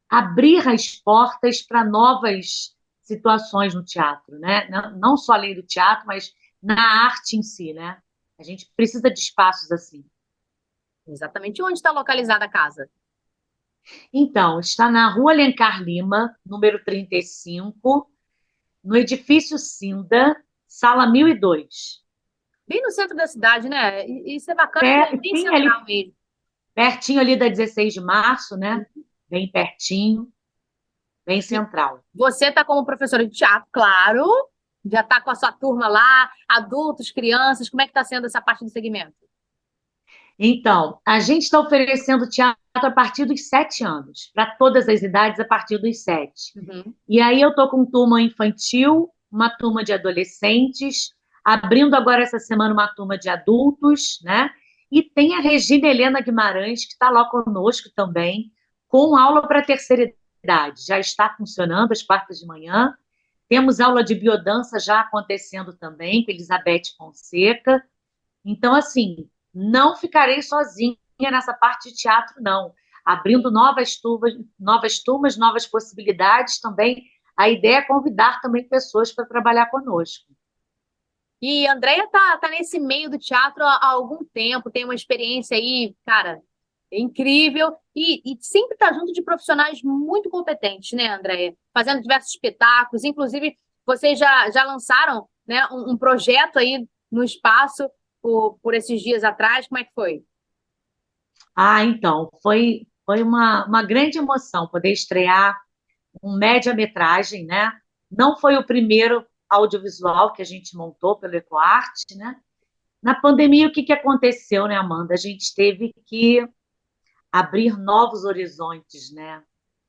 Abrir as portas para novas situações no teatro, né? Não só além do teatro, mas na arte em si, né? A gente precisa de espaços assim. Exatamente. Onde está localizada a casa? Então, está na Rua Alencar Lima, número 35, no edifício Cinda, sala 1002. Bem no centro da cidade, né? Isso é bacana, é bem Sim, central ali, mesmo. pertinho ali da 16 de março, né? Bem pertinho, bem central. Você está como professora de teatro, claro, já está com a sua turma lá, adultos, crianças, como é que está sendo essa parte do segmento? Então, a gente está oferecendo teatro a partir dos 7 anos, para todas as idades a partir dos 7. E aí eu estou com turma infantil, uma turma de adolescentes, abrindo agora essa semana uma turma de adultos, né? E tem a Regina Helena Guimarães, que está lá conosco também, com aula para a terceira idade. Já está funcionando às quartas de manhã. Temos aula de biodança já acontecendo também, com Elizabeth Fonseca. Então, assim, não ficarei sozinha nessa parte de teatro, não. Abrindo novas turmas, novas possibilidades também. A ideia é convidar também pessoas para trabalhar conosco. E a Andrea tá nesse meio do teatro há algum tempo, tem uma experiência aí, cara, incrível, e sempre tá junto de profissionais muito competentes, né, Andrea? Fazendo diversos espetáculos, inclusive vocês já lançaram, né, um projeto aí no espaço por esses dias atrás, como é que foi? Ah, então, foi uma grande emoção poder estrear um média-metragem, né? Não foi o primeiro audiovisual que a gente montou pelo EcoArte, né? Na pandemia, o que que aconteceu, né, Amanda? A gente teve que abrir novos horizontes, né?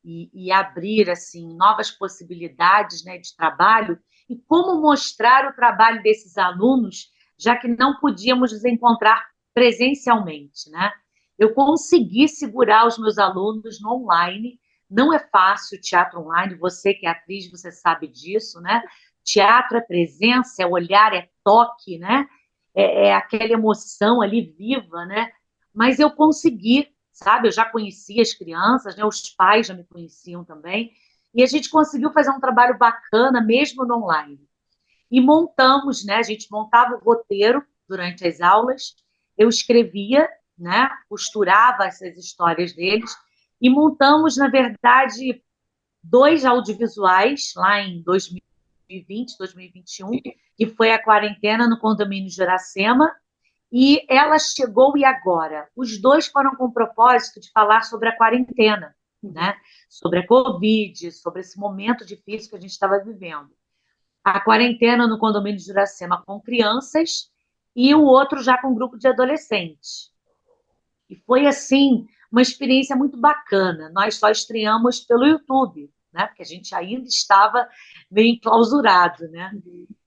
E abrir, assim, novas possibilidades, né, de trabalho e como mostrar o trabalho desses alunos, já que não podíamos nos encontrar presencialmente, né? Eu consegui segurar os meus alunos no online. Não é fácil o teatro online, você que é atriz, você sabe disso, né? Teatro é presença, é olhar, é toque, né? É aquela emoção ali viva, né? Mas eu consegui, sabe? Eu já conhecia as crianças, né? Os pais já me conheciam também, e a gente conseguiu fazer um trabalho bacana mesmo no online. E montamos, né? A gente montava o roteiro durante as aulas, eu escrevia, né? Costurava essas histórias deles, e montamos, na verdade, dois audiovisuais lá em 2020, 2021, que foi a quarentena no condomínio de Iracema, e ela chegou e agora. Os dois foram com o propósito de falar sobre a quarentena, né? Sobre a Covid, sobre esse momento difícil que a gente estava vivendo. A quarentena no condomínio de Iracema com crianças e o outro já com um grupo de adolescentes. E foi, assim, uma experiência muito bacana. Nós só estreamos pelo YouTube, né? Porque a gente ainda estava meio enclausurado, né?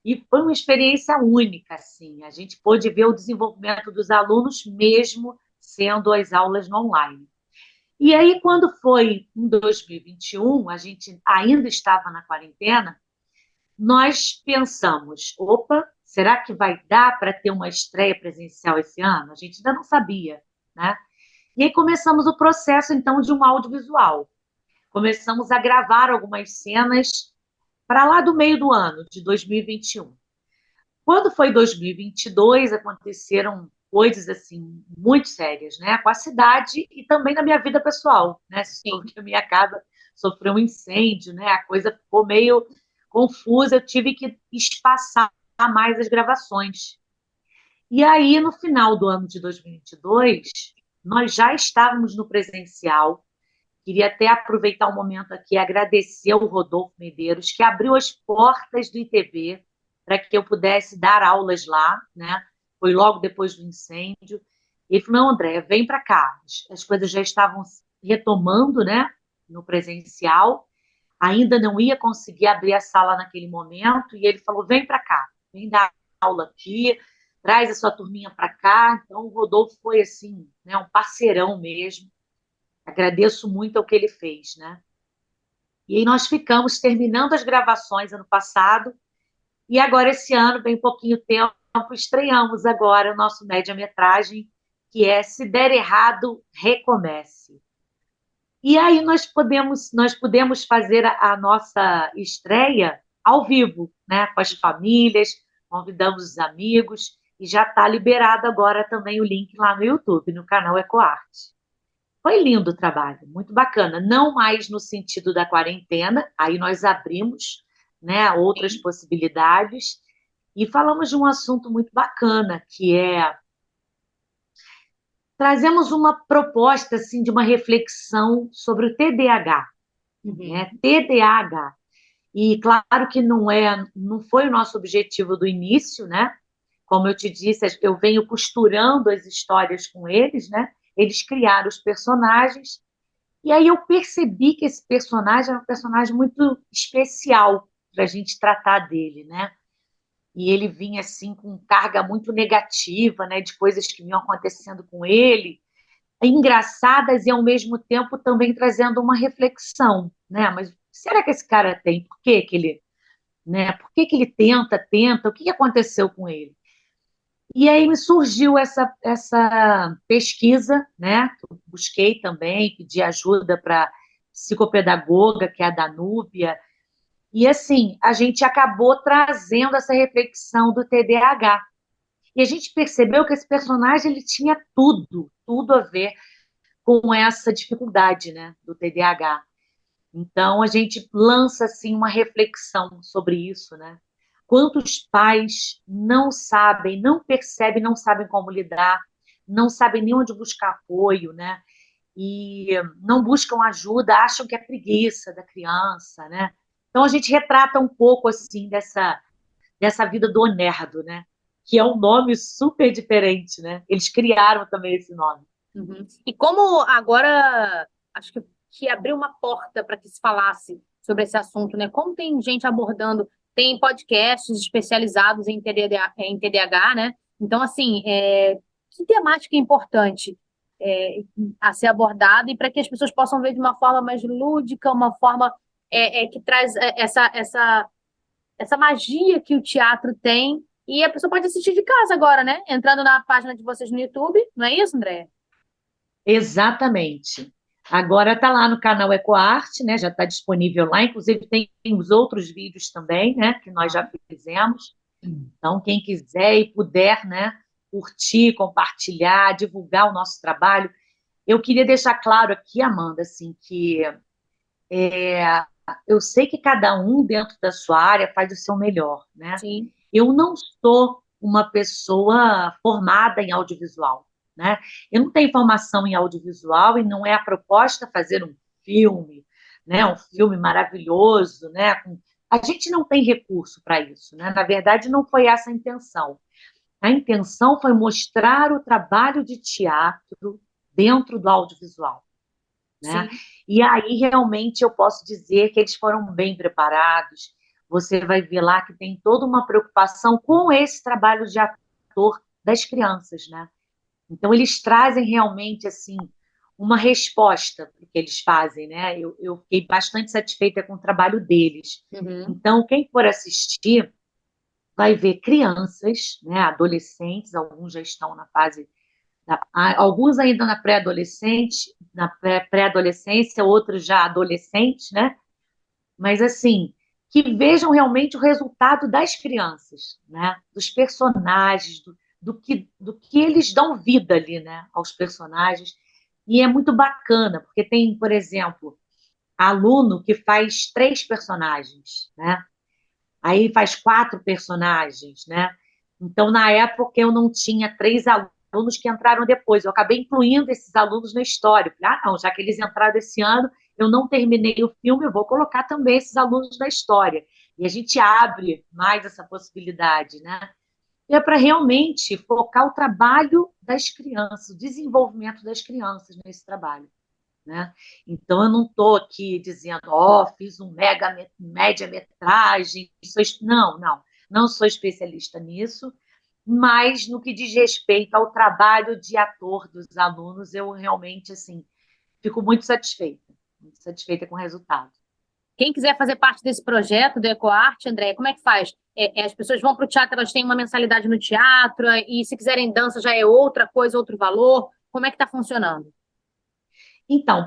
E foi uma experiência única, assim. A gente pôde ver o desenvolvimento dos alunos mesmo sendo as aulas no online. E aí, quando foi em 2021, a gente ainda estava na quarentena, nós pensamos, opa, será que vai dar para ter uma estreia presencial esse ano? A gente ainda não sabia, né? E aí começamos o processo, então, de um audiovisual. Começamos a gravar algumas cenas para lá do meio do ano, de 2021. Quando foi 2022, aconteceram coisas assim muito sérias, né, com a cidade e também na minha vida pessoal, né? Sim. A minha casa sofreu um incêndio, né? A coisa ficou meio confusa, eu tive que espaçar mais as gravações. E aí, no final do ano de 2022, nós já estávamos no presencial. Queria até aproveitar o momento aqui e agradecer ao Rodolfo Medeiros, que abriu as portas do ITB para que eu pudesse dar aulas lá, né? Foi logo depois do incêndio. E ele falou, não, Andréia, vem para cá. As coisas já estavam retomando, né? No presencial. Ainda não ia conseguir abrir a sala naquele momento. E ele falou, vem para cá, vem dar aula aqui, traz a sua turminha para cá. Então, o Rodolfo foi, assim, né? Um parceirão mesmo. Agradeço muito ao que ele fez, né? E aí nós ficamos terminando as gravações ano passado, e agora esse ano, bem pouquinho tempo, estreamos agora o nosso média-metragem, que é Se Der Errado, Recomece. E aí nós podemos fazer a nossa estreia ao vivo, né? Com as famílias, convidamos os amigos, e já está liberado agora também o link lá no YouTube, no canal EcoArte. Foi lindo o trabalho, muito bacana. Não mais no sentido da quarentena, aí nós abrimos, né, outras possibilidades e falamos de um assunto muito bacana, que é trazemos uma proposta assim de uma reflexão sobre o TDAH, né? TDAH. E claro que não foi o nosso objetivo do início, né? Como eu te disse, eu venho costurando as histórias com eles, né? Eles criaram os personagens. E aí eu percebi que esse personagem é um personagem muito especial para a gente tratar dele, né? E ele vinha assim com carga muito negativa, né? De coisas que vinham acontecendo com ele, engraçadas e ao mesmo tempo também trazendo uma reflexão, né? Mas será que esse cara tem? Por que que ele, né? Por que que ele tenta? O que que aconteceu com ele? E aí me surgiu essa pesquisa, né? Eu busquei também, pedi ajuda para psicopedagoga, que é a Danúbia, e assim, a gente acabou trazendo essa reflexão do TDAH. E a gente percebeu que esse personagem ele tinha tudo a ver com essa dificuldade, né, do TDAH. Então a gente lança assim uma reflexão sobre isso, né? Quantos pais não sabem, não percebem, não sabem como lidar, não sabem nem onde buscar apoio, né? E não buscam ajuda, acham que é preguiça da criança, né? Então a gente retrata um pouco assim dessa vida do Onerdo, né? Que é um nome super diferente, né? Eles criaram também esse nome. Uhum. E como agora, acho que abriu uma porta para que se falasse sobre esse assunto, né? Como tem gente abordando, tem podcasts especializados em TDAH, né? Então, assim, que temática é importante é, a ser abordada e para que as pessoas possam ver de uma forma mais lúdica, uma forma que traz essa magia que o teatro tem. E a pessoa pode assistir de casa agora, né? Entrando na página de vocês no YouTube, não é isso, André? Exatamente. Agora está lá no canal EcoArte, né? Já está disponível lá. Inclusive tem os outros vídeos também, né? Que nós já fizemos. Então, quem quiser e puder, né? Curtir, compartilhar, divulgar o nosso trabalho. Eu queria deixar claro aqui, Amanda, assim, que eu sei que cada um dentro da sua área faz o seu melhor, né? Sim. Eu não sou uma pessoa formada em audiovisual, né? Eu não tenho formação em audiovisual e não é a proposta fazer um filme, né? Um filme maravilhoso, né? A gente não tem recurso para isso, né? Na verdade, não foi essa a intenção. A intenção foi mostrar o trabalho de teatro dentro do audiovisual, né? Sim. E aí realmente eu posso dizer que eles foram bem preparados. Você vai ver lá que tem toda uma preocupação com esse trabalho de ator das crianças, né? Então eles trazem realmente assim uma resposta para o que eles fazem, né? Eu fiquei bastante satisfeita com o trabalho deles. Uhum. Então quem for assistir vai ver crianças, né? Adolescentes, alguns já estão na fase alguns ainda na pré-adolescência, outros já adolescentes, né? Mas assim, que vejam realmente o resultado das crianças, né? Dos personagens, do que eles dão vida ali, né? Aos personagens. E é muito bacana, porque tem, por exemplo, aluno que faz 3 personagens, né? Aí faz 4 personagens, né? Então, na época, eu não tinha 3 alunos que entraram depois. Eu acabei incluindo esses alunos na história. Falei, não, já que eles entraram esse ano, eu não terminei o filme, eu vou colocar também esses alunos na história. E a gente abre mais essa possibilidade, né? E é para realmente focar o trabalho das crianças, o desenvolvimento das crianças nesse trabalho, né? Então, eu não estou aqui dizendo, fiz um média-metragem. Não sou especialista nisso, mas no que diz respeito ao trabalho de ator dos alunos, eu realmente, assim, fico muito satisfeita com o resultado. Quem quiser fazer parte desse projeto do EcoArte, André, como é que faz? As pessoas vão para o teatro, elas têm uma mensalidade no teatro, e se quiserem dança já é outra coisa, outro valor. Como é que está funcionando? Então,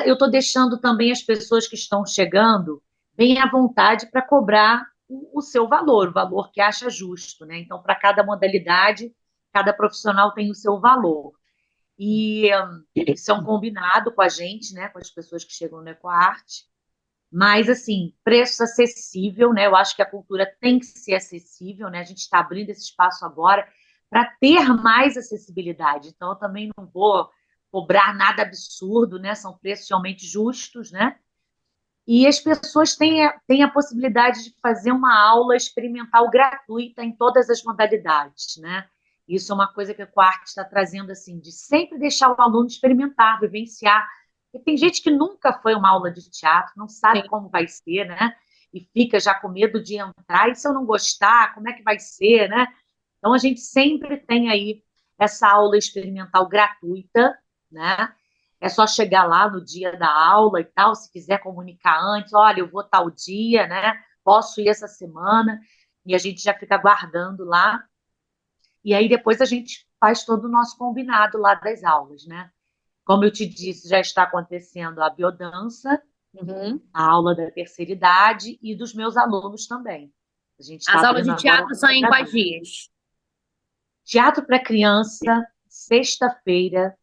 eu estou deixando também as pessoas que estão chegando bem à vontade para cobrar o seu valor, o valor que acha justo, né? Então, para cada modalidade, cada profissional tem o seu valor. E isso é um combinado com a gente, né? Com as pessoas que chegam no EcoArte. Mas, assim, preço acessível, né? Eu acho que a cultura tem que ser acessível, né? A gente está abrindo esse espaço agora para ter mais acessibilidade. Então, eu também não vou cobrar nada absurdo, né? São preços realmente justos, né? E as pessoas têm a possibilidade de fazer uma aula experimental gratuita em todas as modalidades, né? Isso é uma coisa que a Quark está trazendo, assim, de sempre deixar o aluno experimentar, vivenciar. E tem gente que nunca foi uma aula de teatro, não sabe Sim. como vai ser, né? E fica já com medo de entrar. E se eu não gostar, como é que vai ser, né? Então, a gente sempre tem aí essa aula experimental gratuita, né? É só chegar lá no dia da aula e tal, se quiser comunicar antes, olha, eu vou tal dia, né? Posso ir essa semana, e a gente já fica aguardando lá. E aí depois a gente faz todo o nosso combinado lá das aulas, né? Como eu te disse, já está acontecendo a biodança, Uhum. a aula da terceira idade e dos meus alunos também. A gente está As aulas abrindo de agora teatro são em para quais adultos. dias? Teatro para criança, sexta-feira,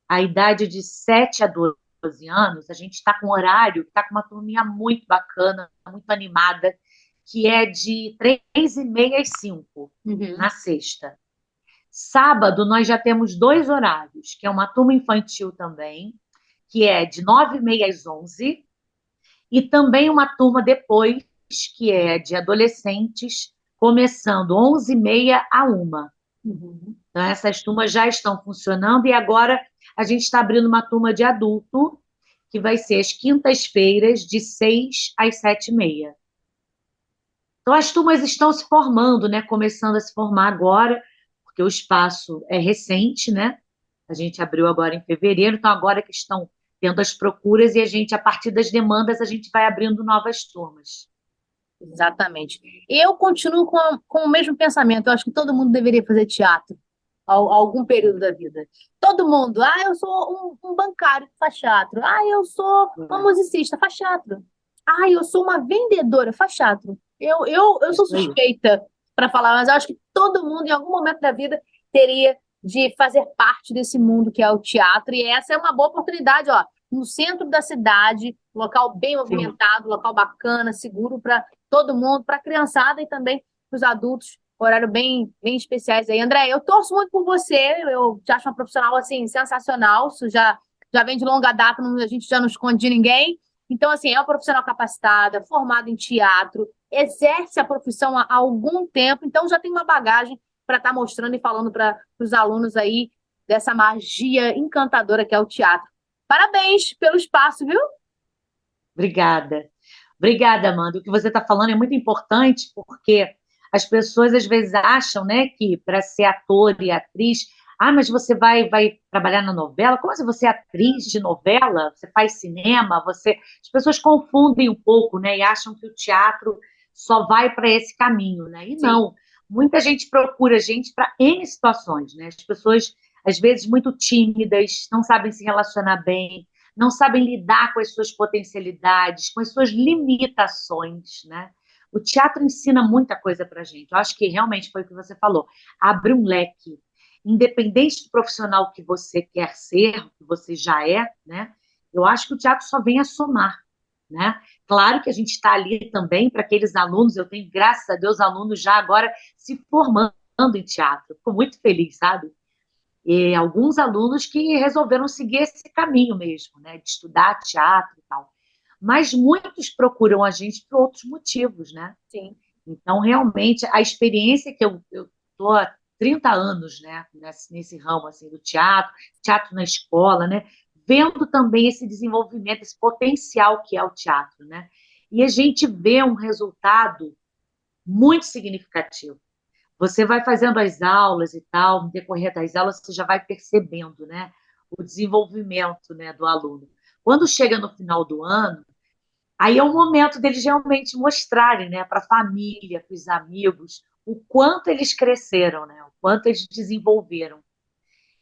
a idade de 7 a 12 anos, a gente está com um horário, está com uma turminha muito bacana, muito animada, que é de 3h30 às 5, Uhum. na sexta. Sábado, nós já temos 2 horários, que é uma turma infantil também, que é de 9h30 às 11, e também uma turma depois, que é de adolescentes, começando 11h30 a 1. Uhum. Então, essas turmas já estão funcionando e agora a gente está abrindo uma turma de adulto, que vai ser às quintas-feiras, de 6 às 7h30. Então, as turmas estão se formando, né? Começando a se formar agora, porque o espaço é recente, né? A gente abriu agora em fevereiro, então agora que estão tendo as procuras e a gente, a partir das demandas, a gente vai abrindo novas turmas. Exatamente. Eu continuo com o mesmo pensamento. Eu acho que todo mundo deveria fazer teatro algum período da vida. Todo mundo. Ah, eu sou um bancário, faz teatro. Ah, eu sou uma musicista, faz teatro. Ah, eu sou uma vendedora, faz teatro. Eu sou Isso aí. suspeita para falar, mas eu acho que todo mundo, em algum momento da vida, teria de fazer parte desse mundo que é o teatro. E essa é uma boa oportunidade, ó, no centro da cidade, local bem movimentado, local bacana, seguro para todo mundo, para a criançada e também para os adultos, horário bem especiais aí. André, eu torço muito por você, eu te acho uma profissional, assim, sensacional, isso já vem de longa data, a gente já não esconde de ninguém. Então, assim, é uma profissional capacitada, formada em teatro, exerce a profissão há algum tempo, então já tem uma bagagem para estar mostrando e falando para os alunos aí dessa magia encantadora que é o teatro. Parabéns pelo espaço, viu? Obrigada. Obrigada, Amanda. O que você está falando é muito importante, porque as pessoas às vezes acham, né, que para ser ator e atriz, mas você vai trabalhar na novela? Como assim você é atriz de novela? Você faz cinema? As pessoas confundem um pouco, né, e acham que o teatro só vai para esse caminho, né? E Sim. não. Muita gente procura gente para N situações, né? As pessoas às vezes muito tímidas, não sabem se relacionar bem, não sabem lidar com as suas potencialidades, com as suas limitações, né? O teatro ensina muita coisa para a gente. Eu acho que realmente foi o que você falou. Abre um leque. Independente do profissional que você quer ser, que você já é, né? Eu acho que o teatro só vem a somar, né? Claro que a gente está ali também para aqueles alunos. Eu tenho, graças a Deus, alunos já agora se formando em teatro. Fico muito feliz, sabe? E alguns alunos que resolveram seguir esse caminho mesmo, né, de estudar teatro e tal. Mas muitos procuram a gente por outros motivos, né? Sim. Então, realmente, a experiência que eu estou há 30 anos, né, nesse ramo assim, do teatro, teatro na escola, né, vendo também esse desenvolvimento, esse potencial que é o teatro, né? E a gente vê um resultado muito significativo. Você vai fazendo as aulas e tal, no decorrer das aulas você já vai percebendo, né, o desenvolvimento, né, do aluno. Quando chega no final do ano, aí é o momento deles realmente mostrarem, né, para a família, para os amigos, o quanto eles cresceram, né, o quanto eles desenvolveram.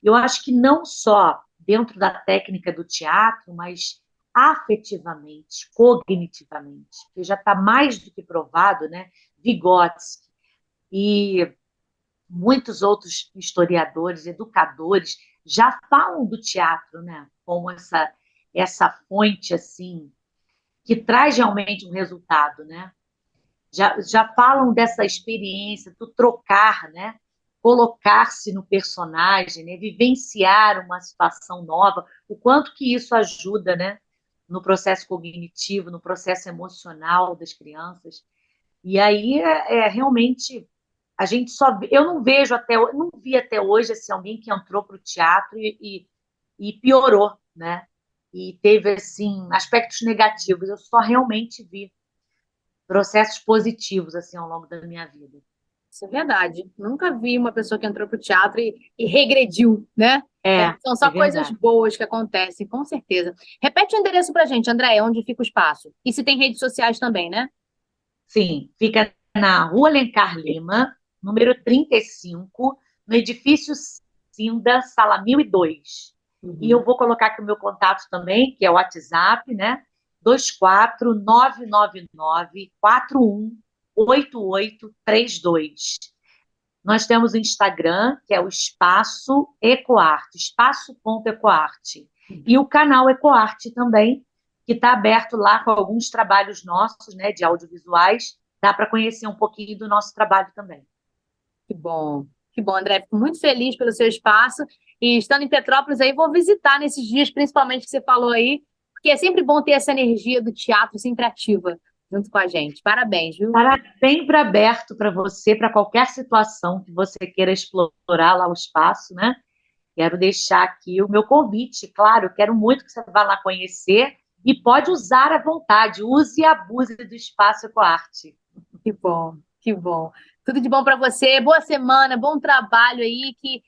Eu acho que não só dentro da técnica do teatro, mas afetivamente, cognitivamente, que já está mais do que provado, né, Vygotsky e muitos outros historiadores, educadores, já falam do teatro, né, como essa fonte assim que traz realmente um resultado, né? Já falam dessa experiência, do trocar, né? Colocar-se no personagem, né? Vivenciar uma situação nova, o quanto que isso ajuda, né? No processo cognitivo, no processo emocional das crianças. E aí realmente a gente eu não vejo não vi até hoje assim, alguém que entrou para o teatro e piorou, né? E teve assim aspectos negativos. Eu só realmente vi processos positivos assim ao longo da minha vida. Isso é verdade. Nunca vi uma pessoa que entrou para o teatro e regrediu, né? São É só coisas verdade. boas que acontecem, com certeza. Repete o endereço para a gente, André, onde fica o espaço. E se tem redes sociais também, né? Sim, fica na Rua Alencar Lima, número 35, no edifício Cinda, sala 1002. E eu vou colocar aqui o meu contato também, que é o WhatsApp, né? 24999418832. Nós temos o Instagram, que é o Espaço Ecoarte, espaço.ecoarte. E o canal Ecoarte também, que está aberto lá com alguns trabalhos nossos, né, de audiovisuais. Dá para conhecer um pouquinho do nosso trabalho também. Que bom, André. Fico muito feliz pelo seu espaço. E estando em Petrópolis aí, vou visitar nesses dias, principalmente que você falou aí, porque é sempre bom ter essa energia do teatro sempre ativa junto com a gente. Parabéns, viu? Estará sempre aberto para você, para qualquer situação que você queira explorar lá o espaço, né? Quero deixar aqui o meu convite, claro, quero muito que você vá lá conhecer e pode usar à vontade, use e abuse do Espaço Ecoarte. Que bom, que bom. Tudo de bom para você, boa semana, bom trabalho aí, que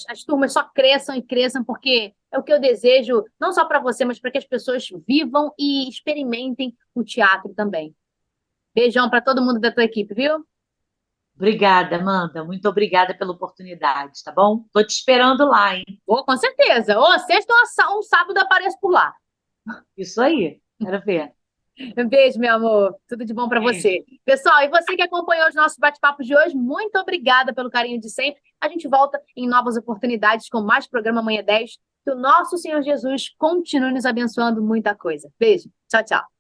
as turmas só cresçam e cresçam, porque é o que eu desejo, não só para você, mas para que as pessoas vivam e experimentem o teatro também. Beijão para todo mundo da tua equipe, viu? Obrigada, Amanda, muito obrigada pela oportunidade, tá bom? Estou te esperando lá, hein? Oh, com certeza. Ou sexta ou um sábado eu apareço por lá. Isso aí, quero ver. Um beijo, meu amor. Tudo de bom para você. Pessoal, e você que acompanhou os nossos bate-papos de hoje, muito obrigada pelo carinho de sempre. A gente volta em novas oportunidades com mais programa Amanhã 10. Que o nosso Senhor Jesus continue nos abençoando muita coisa. Beijo. Tchau, tchau.